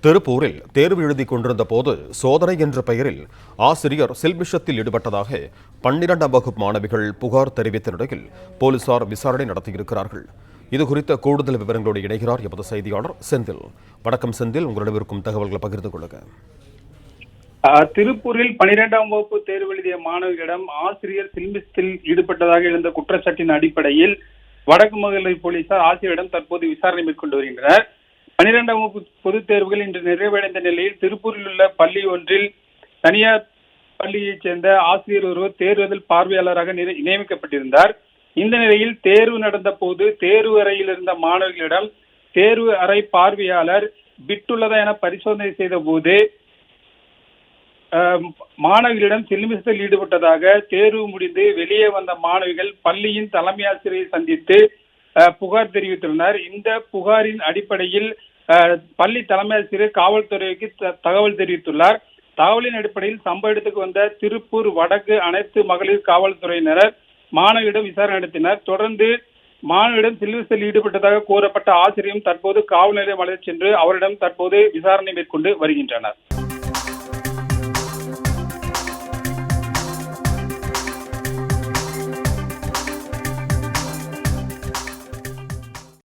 திருப்பூரில் தேர்வு எழுதி கொண்டிருந்த போது சோதனை என்ற பெயரில் ஆசிரியர் செல்விஷத்தில் ஈடுபட்டதாக 12ஆம் வகுப்பு மாணவிகள் புகார் தெரிவித்த நிலையில் போலீசார் விசாரணை நடத்தியிருக்கிறார்கள். இதுகுறித்த கூடுதல் விவரங்களோடு இணைகிறார் எமது செய்தியாளர் செந்தில். வணக்கம் செந்தில், உங்களிடம் இருக்கும் தகவல்களை பகிர்ந்து கொள்ளுங்க. திருப்பூரில் 12ஆம் வகுப்பு தேர்வு எழுதிய மாணவிகளிடம் ஆசிரியர் செல்விஷத்தில் ஈடுபட்டதாக எழுந்த குற்றச்சாட்டின் அடிப்படையில் வடக்கு மகளிர் போலீசார் ஆசிரியரிடம் தற்போது விசாரணை மேற்கொண்டு வருகின்றனர். 12ஆம் வகுப்பு பொதுத் தேர்வுகள் இன்று நிறைவடைந்த நிலையில் திருப்பூரில் உள்ள பள்ளி ஒன்றில் தனியார் பள்ளியைச் சேர்ந்த ஆசிரியர் ஒருவர் தேர்தல் பார்வையாளராக நியமிக்கப்பட்டிருந்தார். இந்த நிலையில் தேர்வு நடந்த போது தேர்வு அறையில் இருந்த மாணவர்களிடம் தேர்வு அறை பார்வையாளர் விட்டுள்ளதா என பரிசோதனை செய்த போது மாணவிகளிடம் செல்விஷத்தில் ஈடுபட்டதாக தேர்வு முடிந்து வெளியே வந்த மாணவிகள் பள்ளியின் தலைமை ஆசிரியரை சந்தித்து புகார் தெரிவித்துள்ளனர். இந்த புகாரின் அடிப்படையில் பள்ளி தலைமை ஆசிரியர் காவல்துறைக்கு தகவல் தெரிவித்துள்ளார். தகவலின் அடிப்படையில் சம்பவ இடத்துக்கு வந்த திருப்பூர் வடக்கு அனைத்து மகளிர் காவல்துறையினர் மாணவியிடம் விசாரணை நடத்தினர். தொடர்ந்து மாணவியிடம் செல்விஷத்தில் ஈடுபட்டதாக கூறப்பட்ட ஆசிரியரும் தற்போது காவல் நிலையம் அழைத்து சென்று அவரிடம் தற்போது விசாரணை மேற்கொண்டு வருகின்றனர்.